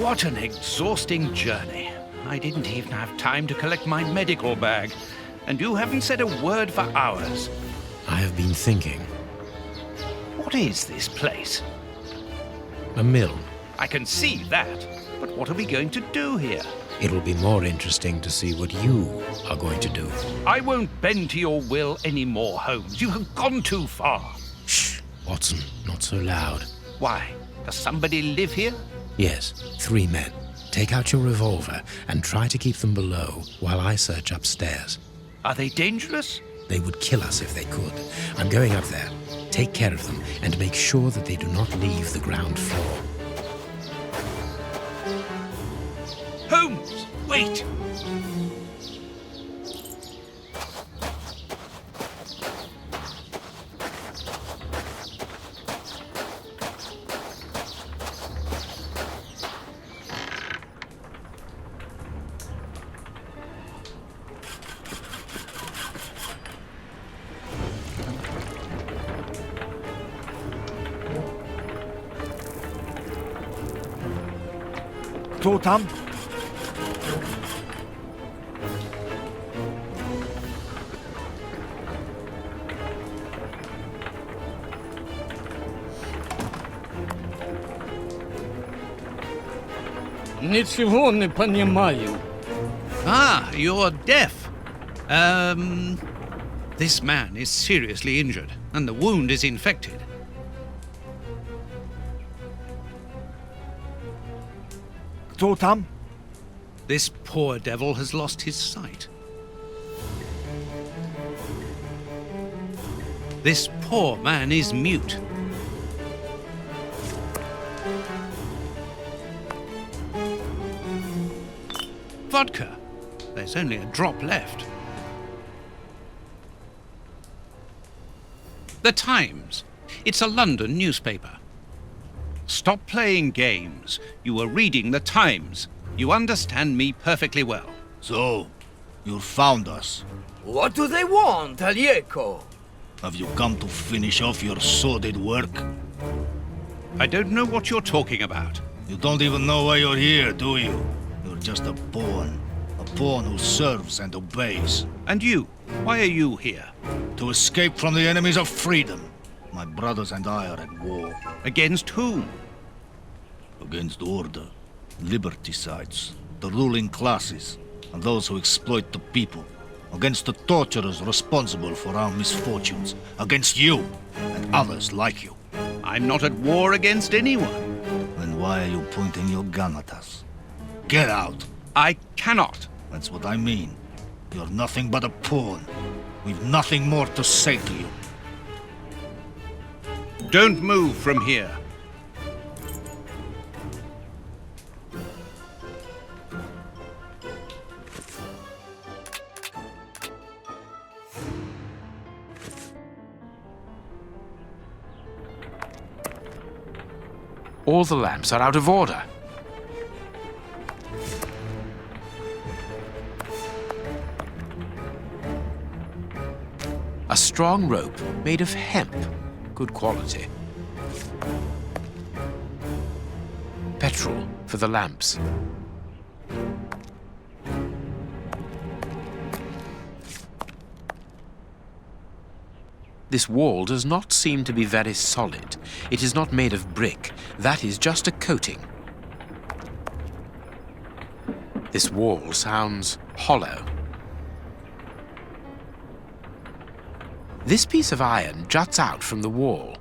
What an exhausting journey. I didn't even have time to collect my medical bag. And you haven't said a word for hours. I have been thinking. What is this place? A mill. I can see that. But what are we going to do here? It'll be more interesting to see what you are going to do. I won't bend to your will anymore, Holmes. You have gone too far. Shh, Watson, not so loud. Why? Does somebody live here? Yes, 3 men. Take out your revolver and try to keep them below while I search upstairs. Are they dangerous? They would kill us if they could. I'm going up there. Take care of them and make sure that they do not leave the ground floor. Holmes, wait! Tu tam? Ничего не понимаю. Ah, you're deaf. This man is seriously injured, and the wound is infected. Tu tam? This poor devil has lost his sight. This poor man is mute. Vodka. There's only a drop left. The Times. It's a London newspaper. Stop playing games. You were reading the Times. You understand me perfectly well. So, you found us. What do they want, Alieco? Have you come to finish off your sordid work? I don't know what you're talking about. You don't even know why you're here, do you? You're just a pawn who serves and obeys. And you? Why are you here? To escape from the enemies of freedom. My brothers and I are at war. Against whom? Against order, liberticides, the ruling classes, and those who exploit the people. Against the torturers responsible for our misfortunes. Against you and others like you. I'm not at war against anyone. Then why are you pointing your gun at us? Get out! I cannot. That's what I mean. You're nothing but a pawn. We've nothing more to say to you. Don't move from here. All the lamps are out of order. A strong rope made of hemp. Good quality. Petrol for the lamps. This wall does not seem to be very solid. It is not made of brick. That is just a coating. This wall sounds hollow. This piece of iron juts out from the wall.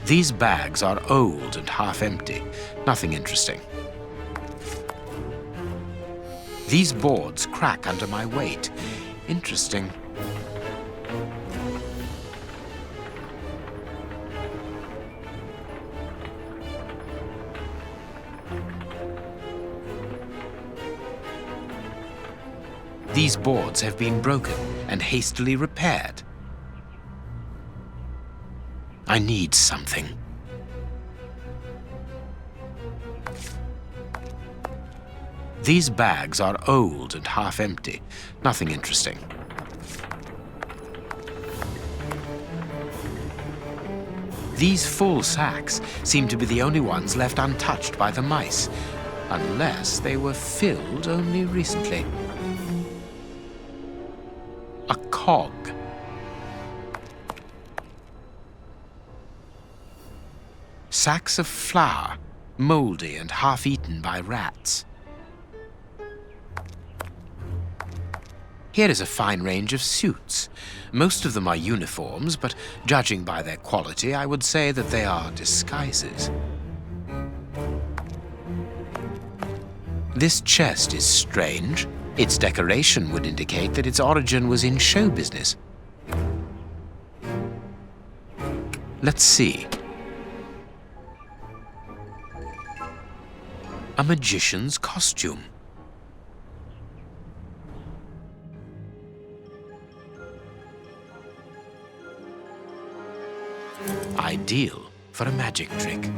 These bags are old and half empty. Nothing interesting. These boards crack under my weight. Interesting. These boards have been broken and hastily repaired. I need something. These bags are old and half empty. Nothing interesting. These full sacks seem to be the only ones left untouched by the mice, unless they were filled only recently. A cog. Sacks of flour, moldy and half-eaten by rats. Here is a fine range of suits. Most of them are uniforms, but judging by their quality, I would say that they are disguises. This chest is strange. Its decoration would indicate that its origin was in show business. Let's see. A magician's costume. Ideal for a magic trick.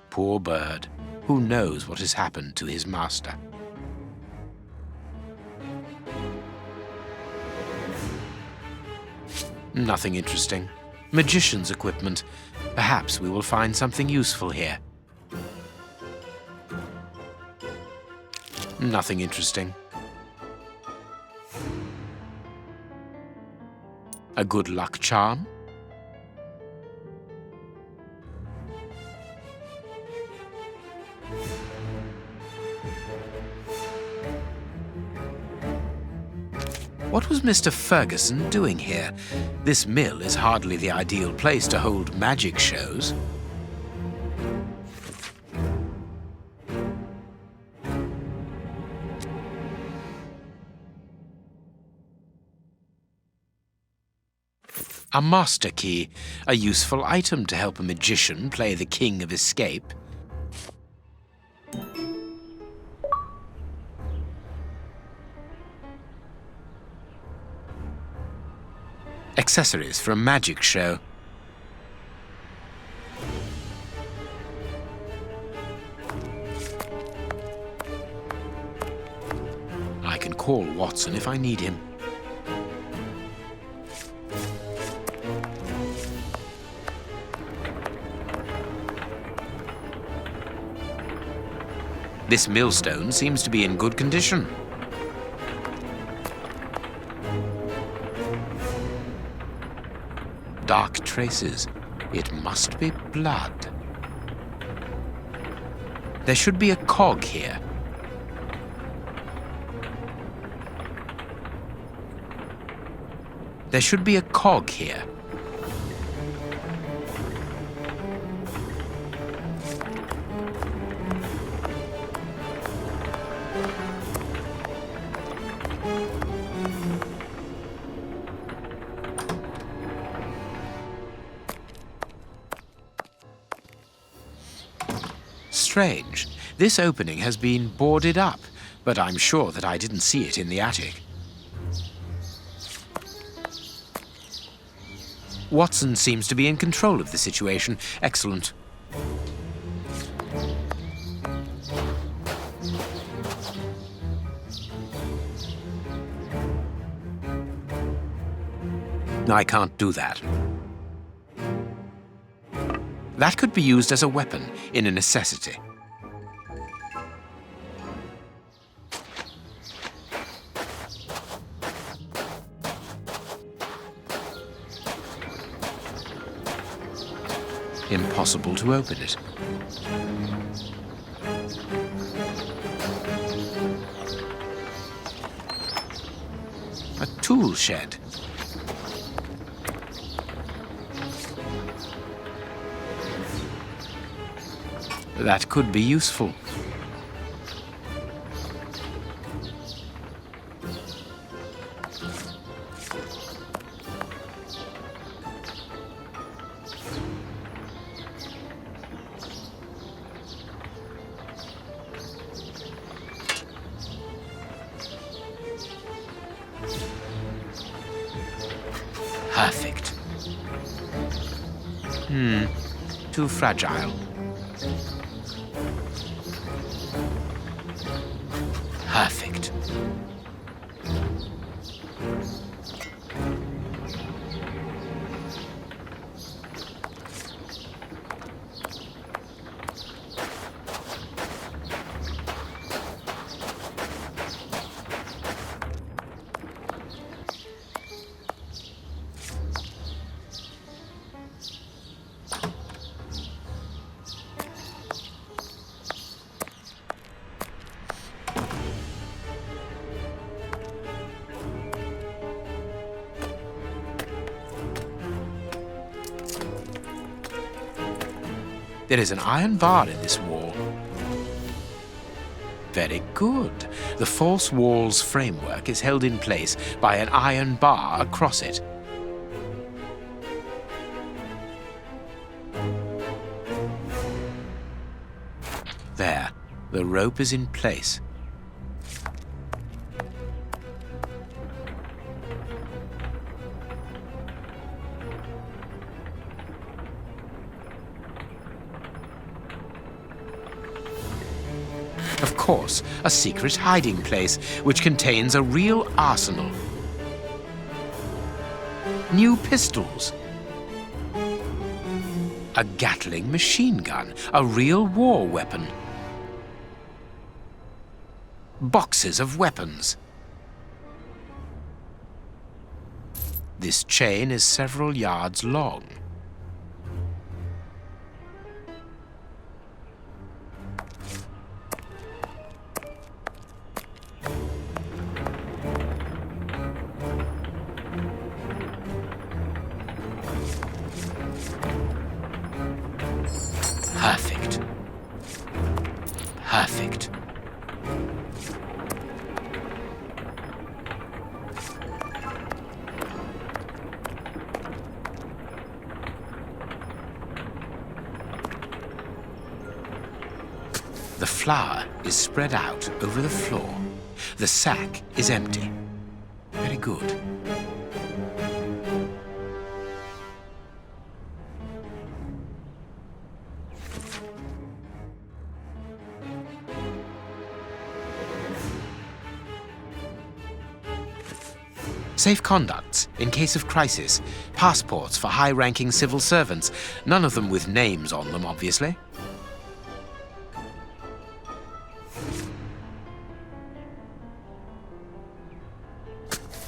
Poor bird. Who knows what has happened to his master? Nothing interesting. Magician's equipment. Perhaps we will find something useful here. Nothing interesting. A good luck charm? What was Mr. Ferguson doing here? This mill is hardly the ideal place to hold magic shows. A master key, a useful item to help a magician play the king of escape. Accessories for a magic show. I can call Watson if I need him. This millstone seems to be in good condition. Dark traces. It must be blood. There should be a cog here. There should be a cog here. Strange. This opening has been boarded up, but I'm sure that I didn't see it in the attic. Watson seems to be in control of the situation. Excellent. I can't do that. That could be used as a weapon in a necessity. Impossible to open it. A tool shed. That could be useful. Perfect. Too fragile. Perfect. There is an iron bar in this wall. Very good. The false wall's framework is held in place by an iron bar across it. There, the rope is in place. Of course, a secret hiding place which contains a real arsenal. New pistols. A Gatling machine gun, a real war weapon. Boxes of weapons. This chain is several yards long. Perfect. Perfect. The flour is spread out over the floor. The sack is empty. Very good. Safe conducts in case of crisis. Passports for high-ranking civil servants. None of them with names on them, obviously.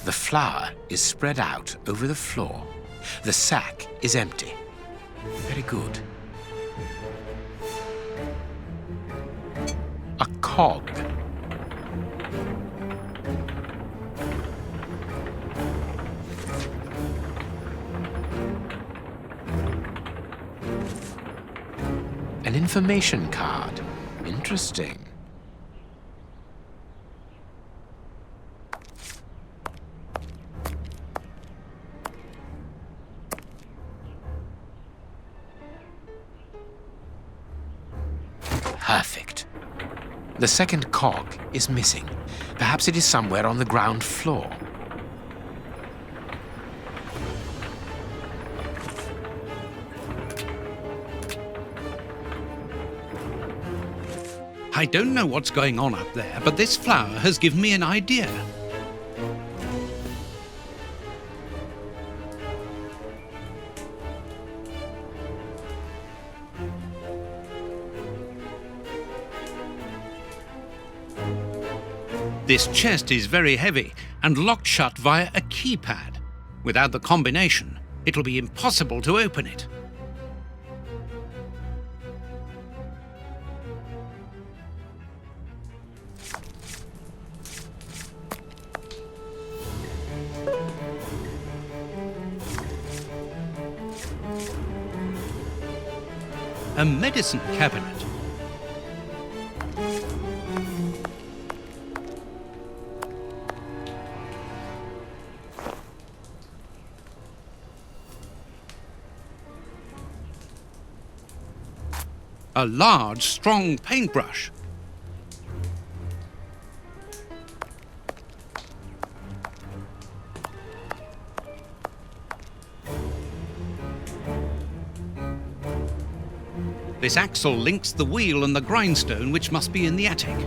The flour is spread out over the floor. The sack is empty. Very good. A cog. An information card. Interesting. Perfect. The second cog is missing. Perhaps it is somewhere on the ground floor. I don't know what's going on up there, but this flower has given me an idea. This chest is very heavy and locked shut via a keypad. Without the combination, it'll be impossible to open it. A medicine cabinet. A large, strong paintbrush. This axle links the wheel and the grindstone, which must be in the attic.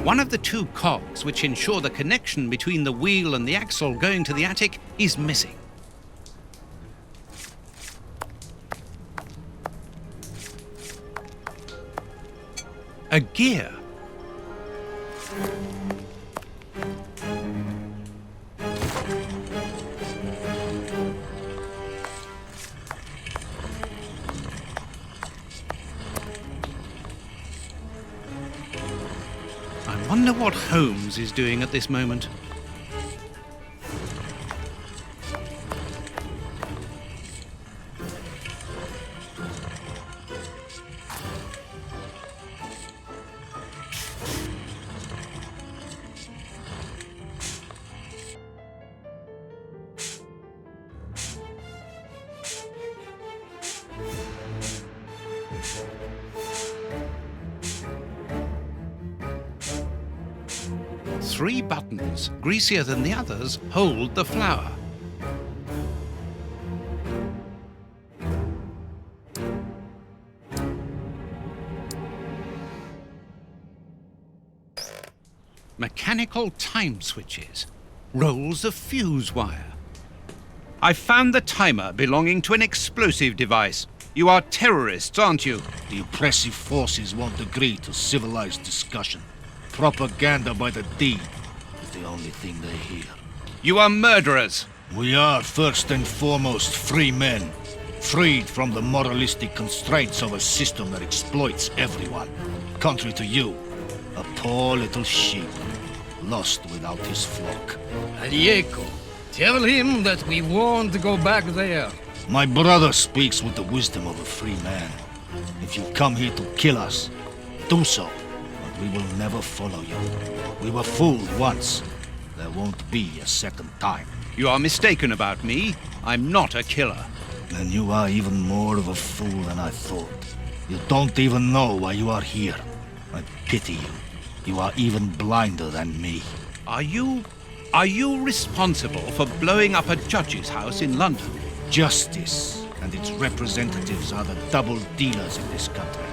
One of the two cogs which ensure the connection between the wheel and the axle going to the attic is missing. A gear. I wonder what Holmes is doing at this moment. 3 buttons, greasier than the others, hold the flour. Mechanical time switches, rolls of fuse wire. I found the timer belonging to an explosive device. You are terrorists, aren't you? The oppressive forces won't agree to civilized discussion. Propaganda by the deed is the only thing they hear. You are murderers. We are first and foremost free men, freed from the moralistic constraints of a system that exploits everyone. Contrary to you, a poor little sheep, lost without his flock. Alieco, tell him that we won't go back there. My brother speaks with the wisdom of a free man. If you come here to kill us, do so, but we will never follow you. We were fooled once. There won't be a second time. You are mistaken about me. I'm not a killer. Then you are even more of a fool than I thought. You don't even know why you are here. I pity you. You are even blinder than me. Are you responsible for blowing up a judge's house in London? Justice and its representatives are the double dealers in this country.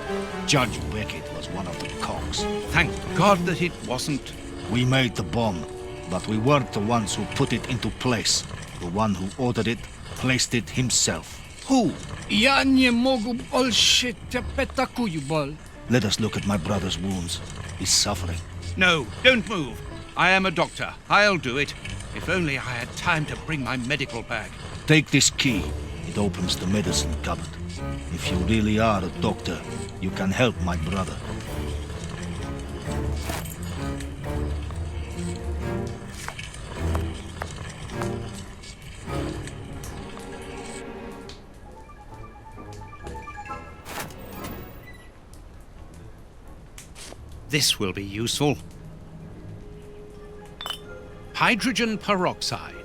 Judge Beckett was one of the cogs. Thank God that it wasn't. We made the bomb, but we weren't the ones who put it into place. The one who ordered it placed it himself. Who? Ja nie mogu bolszyć petakuju bol. Let us look at my brother's wounds. He's suffering. No, don't move. I am a doctor. I'll do it. If only I had time to bring my medical bag. Take this key. It opens the medicine cupboard. If you really are a doctor, you can help my brother. This will be useful. Hydrogen peroxide,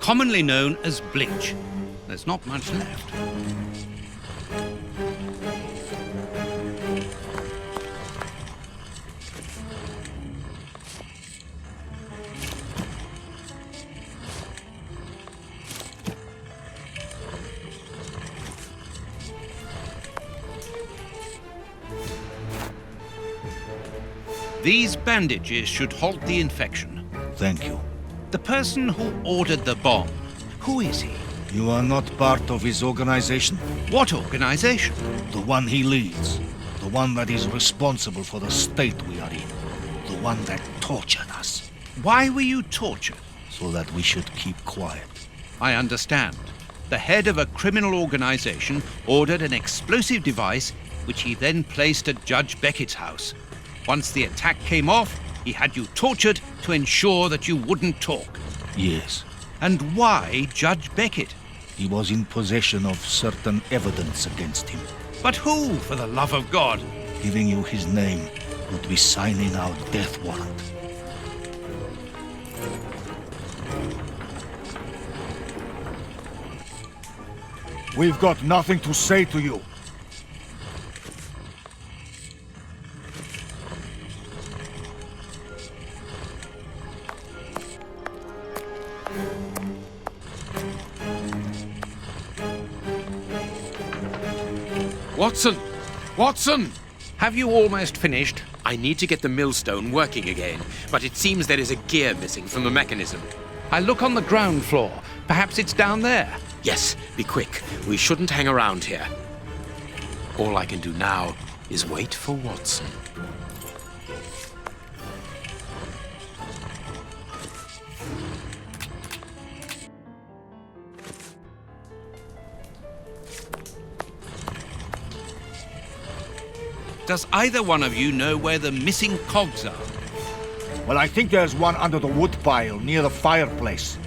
commonly known as bleach. There's not much left. These bandages should halt the infection. Thank you. The person who ordered the bomb, who is he? You are not part of his organization? What organization? The one he leads. The one that is responsible for the state we are in. The one that tortured us. Why were you tortured? So that we should keep quiet. I understand. The head of a criminal organization ordered an explosive device which he then placed at Judge Beckett's house. Once the attack came off, he had you tortured to ensure that you wouldn't talk. Yes. And why Judge Beckett? He was in possession of certain evidence against him. But who, for the love of God? Giving you his name would be signing our death warrant. We've got nothing to say to you. Watson! Watson! Have you almost finished? I need to get the millstone working again, but it seems there is a gear missing from the mechanism. I look on the ground floor. Perhaps it's down there. Yes, be quick. We shouldn't hang around here. All I can do now is wait for Watson. Does either one of you know where the missing cogs are? Well, I think there's one under the wood pile near the fireplace.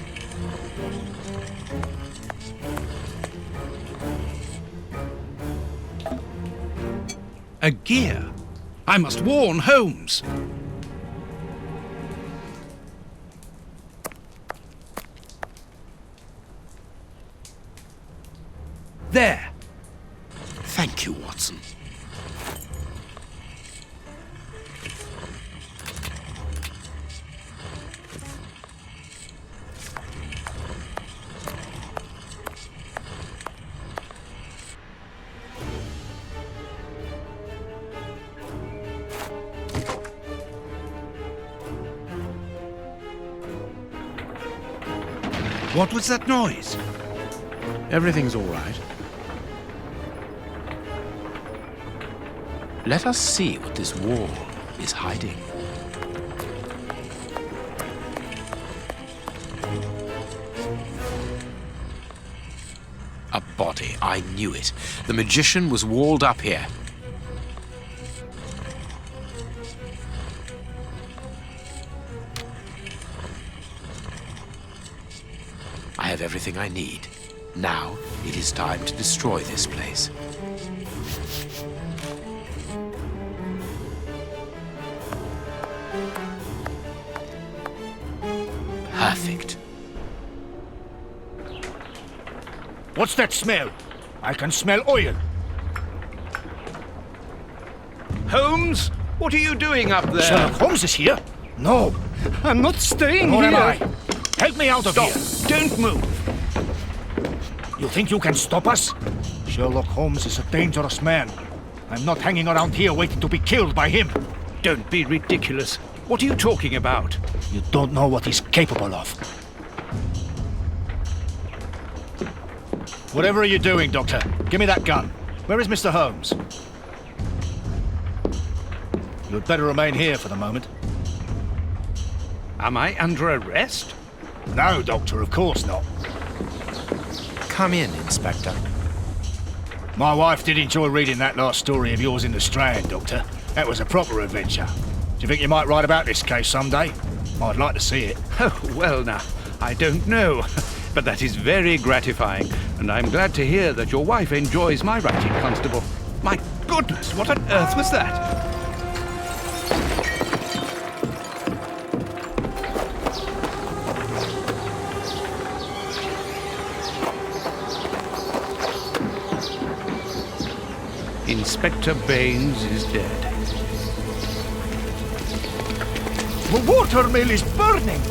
A gear? I must warn Holmes. There. Thank you, Watson. What was that noise? Everything's all right. Let us see what this wall is hiding. A body. I knew it. The magician was walled up here. I have everything I need. Now it is time to destroy this place. Perfect. What's that smell? I can smell oil. Holmes, what are you doing up there? Sherlock Holmes is here? No. I'm not staying Nor here. am I. Help me out of Stop. here. Don't move. You think you can stop us? Sherlock Holmes is a dangerous man. I'm not hanging around here waiting to be killed by him. Don't be ridiculous. What are you talking about? You don't know what he's capable of. Whatever are you doing, Doctor? Give me that gun. Where is Mr. Holmes? You'd better remain here for the moment. Am I under arrest? No, Doctor, of course not. Come in, Inspector. My wife did enjoy reading that last story of yours in the Strand, Doctor. That was a proper adventure. Do you think you might write about this case someday? I'd like to see it. Oh, well now, I don't know. But that is very gratifying, and I'm glad to hear that your wife enjoys my writing, Constable. My goodness, what on earth was that? Inspector Baines is dead. The watermill is burning!